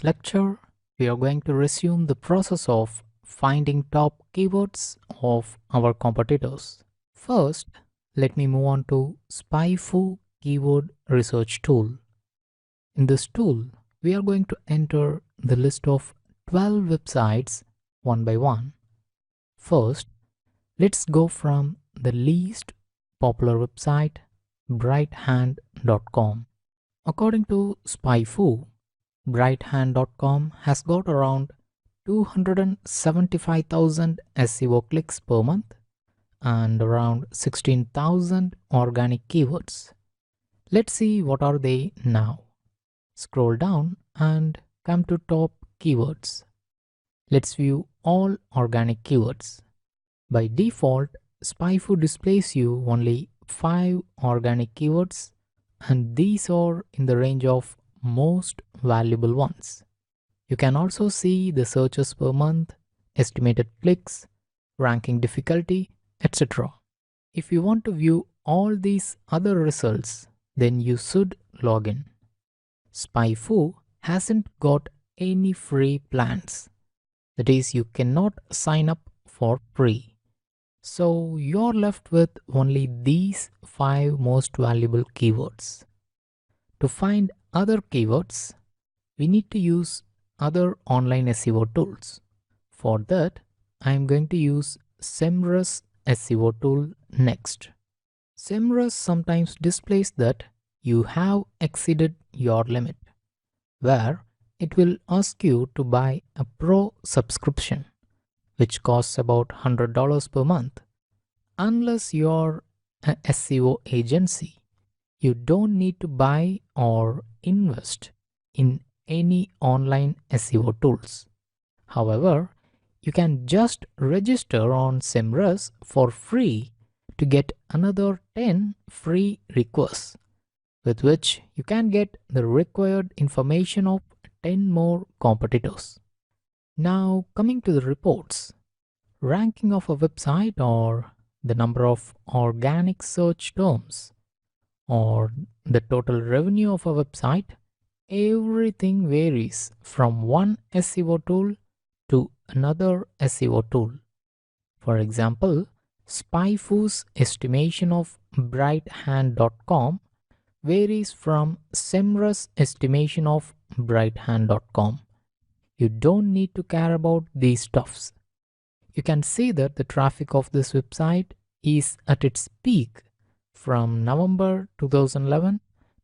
this lecture, we are going to resume the process of finding top keywords of our competitors. First, let me move on to SEO Keyword Research tool. In this tool, we are going to enter the list of 12 websites one by one. First, let's go from the least popular website, brighthand.com. According to SEO, brighthand.com has got around 275,000 SEO clicks per month and around 16,000 organic keywords. Let's see what are they now. Scroll down and come to top keywords. Let's view all organic keywords. By default, SEO displays you only 5 organic keywords, and these are in the range of most valuable ones. You can also see the searches per month, estimated clicks, ranking difficulty, etc. If you want to view all these other results, then you should log in. SEO hasn't got any free plans. That is, you cannot sign up for free. So you're left with only these 5 most valuable keywords. To find other keywords, we need to use other online SEO tools. For that, I am going to use SEMrush SEO tool next. SEMrush sometimes displays that you have exceeded your limit, where it will ask you to buy a pro subscription, which costs about $100 per month. Unless you're an SEO agency, you don't need to buy or invest in any online SEO tools. However, you can just register on SEMrush for free to get another 10 free requests, with which you can get the required information of 10 more competitors. Now coming to the reports, ranking of a website or the number of organic search terms or the total revenue of a website, everything varies from one SEO tool to another SEO tool. For example, SEO's estimation of brighthand.com varies from SEMrush's estimation of brighthand.com. You don't need to care about these stuffs. You can see that the traffic of this website is at its peak from November 2011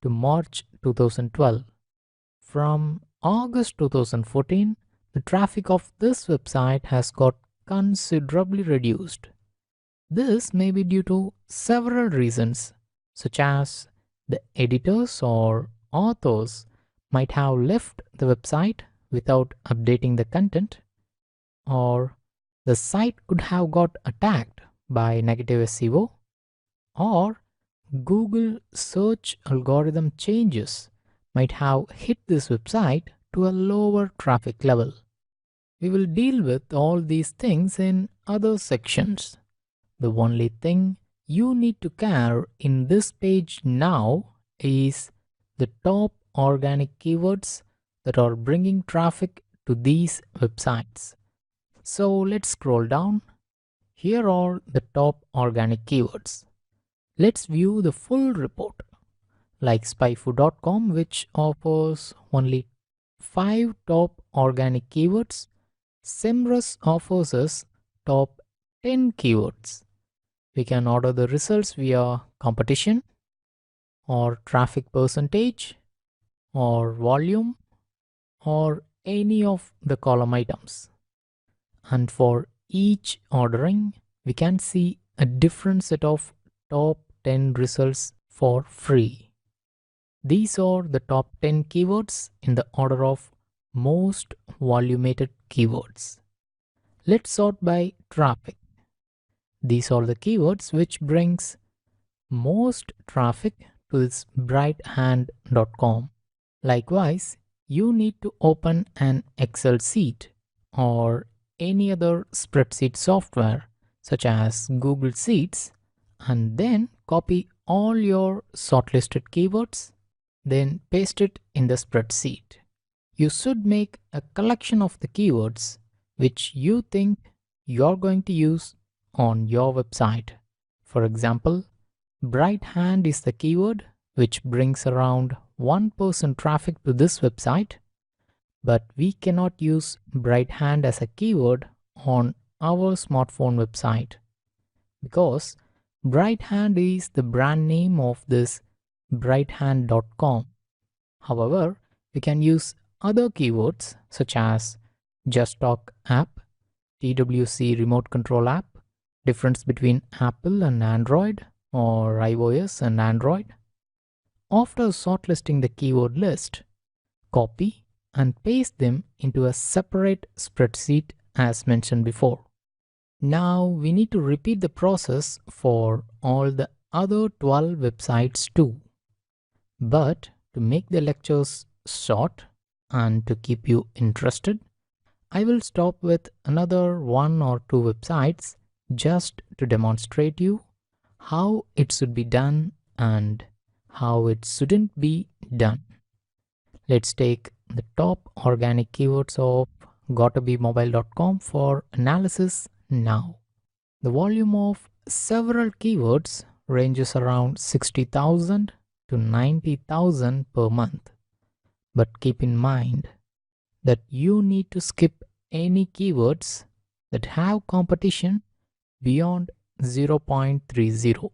to March 2012. From August 2014, the traffic of this website has got considerably reduced. This may be due to several reasons, such as the editors or authors might have left the website without updating the content, or the site could have got attacked by negative SEO, or Google search algorithm changes might have hit this website to a lower traffic level. We will deal with all these things in other sections. The only thing you need to care in this page now is the top organic keywords that are bringing traffic to these websites. So let's scroll down. Here are the top organic keywords. Let's view the full report. Like SEO.com, which offers only 5 top organic keywords, SEMrush offers us top 10 keywords. We can order the results via competition or traffic percentage or volume or any of the column items. And for each ordering, we can see a different set of top 10 results for free. These are the top 10 keywords in the order of most volumated keywords. Let's sort by traffic. These are the keywords which brings most traffic to this brighthand.com. Likewise, you need to open an Excel sheet or any other spreadsheet software such as Google Sheets and then copy all your shortlisted keywords, then paste it in the spreadsheet. You should make a collection of the keywords which you think you're going to use on your website. For example, bright hand is the keyword which brings around 1% traffic to this website, but we cannot use bright hand as a keyword on our smartphone website because bright hand is the brand name of this brighthand.com. However, we can use other keywords such as Just Talk app, TWC remote control app, difference between Apple and Android or iOS and Android. After shortlisting the keyword list, copy and paste them into a separate spreadsheet as mentioned before. Now we need to repeat the process for all the other 12 websites too. But to make the lectures short and to keep you interested, I will stop with another 1 or 2 websites just to demonstrate you how it should be done and how it shouldn't be done. Let's take the top organic keywords of gottabemobile.com for analysis now. The volume of several keywords ranges around 60,000 to 90,000 per month. But keep in mind that you need to skip any keywords that have competition beyond 0.30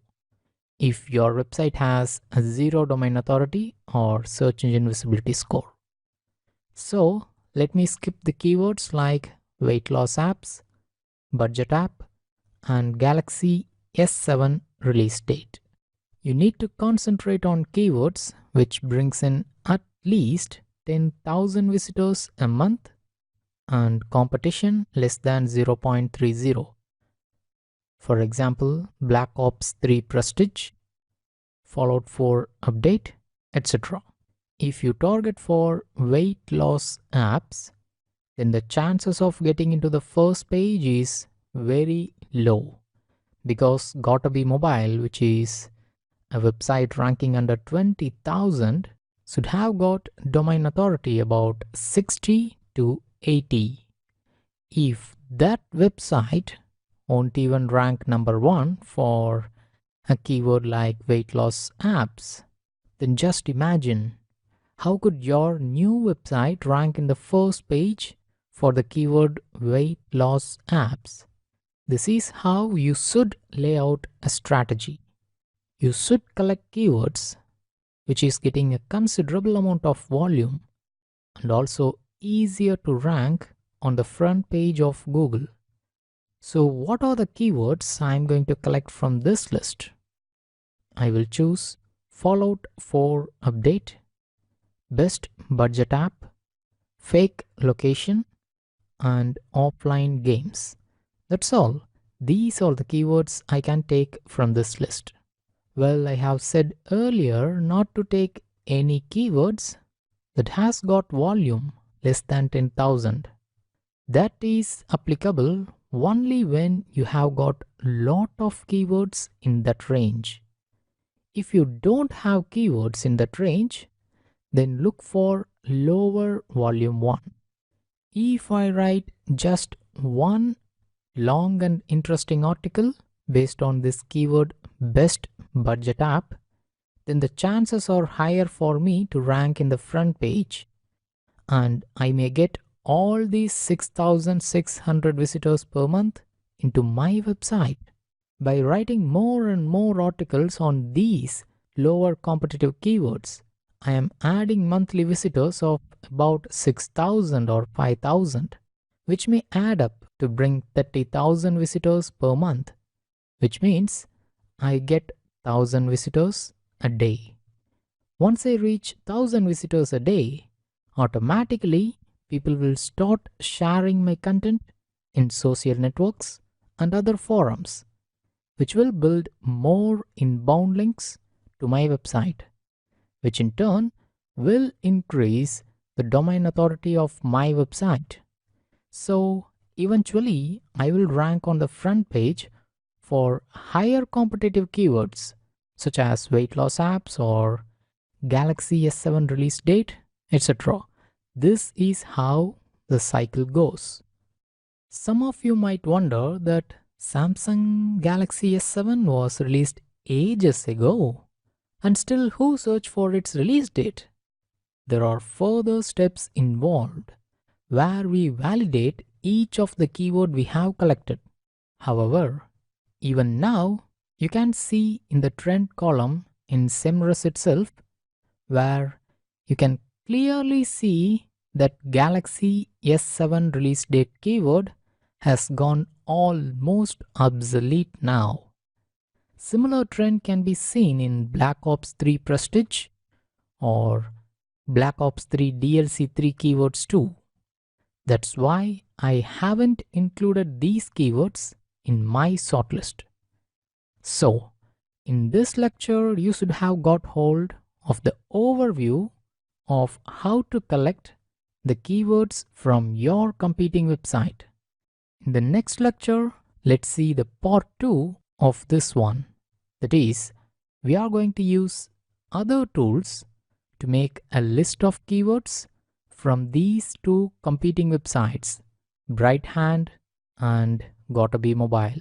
if your website has a 0 domain authority or search engine visibility score. So let me skip the keywords like weight loss apps, budget app, and Galaxy S7 release date. You need to concentrate on keywords which brings in at least 10,000 visitors a month and competition less than 0.30. For example, Black Ops 3 Prestige, Fallout 4 Update, etc. If you target for weight loss apps, then the chances of getting into the first page is very low because Gotta Be Mobile, which is a website ranking under 20,000, should have got domain authority about 60 to 80. If that website won't even rank number 1 for a keyword like weight loss apps, then just imagine how could your new website rank in the first page for the keyword weight loss apps. This is how you should lay out a strategy. You should collect keywords which is getting a considerable amount of volume and also easier to rank on the front page of Google. So what are the keywords I'm going to collect from this list? I will choose Fallout 4 Update, Best Budget App, Fake Location, and Offline Games. That's all. These are the keywords I can take from this list. Well, I have said earlier not to take any keywords that has got volume less than 10,000. That is applicable only when you have got lot of keywords in that range. If you don't have keywords in that range, then look for lower volume one. If I write just one long and interesting article based on this keyword best budget app, then the chances are higher for me to rank in the front page and I may get all these 6,600 visitors per month into my website. By writing more and more articles on these lower competitive keywords, I am adding monthly visitors of about 6,000 or 5,000, which may add up to bring 30,000 visitors per month, which means I get 1,000 visitors a day. Once I reach 1,000 visitors a day, automatically people will start sharing my content in social networks and other forums, which will build more inbound links to my website, which in turn will increase the domain authority of my website. So eventually I will rank on the front page for higher competitive keywords such as weight loss apps or Galaxy S7 release date, etc. This is how the cycle goes. Some of you might wonder that Samsung Galaxy S7 was released ages ago, and still who searched for its release date? There are further steps involved where we validate each of the keyword we have collected. However, even now, you can see in the trend column in SEMrush itself, where you can clearly see that Galaxy S7 release date keyword has gone almost obsolete now. Similar trend can be seen in Black Ops 3 Prestige or Black Ops 3 DLC 3 keywords too. That's why I haven't included these keywords in my shortlist. So, in this lecture, you should have got hold of the overview of how to collect the keywords from your competing website. In the next lecture, let's see the part 2 of this one. That is, we are going to use other tools to make a list of keywords from these two competing websites, Bright Hand and Gotta Be Mobile.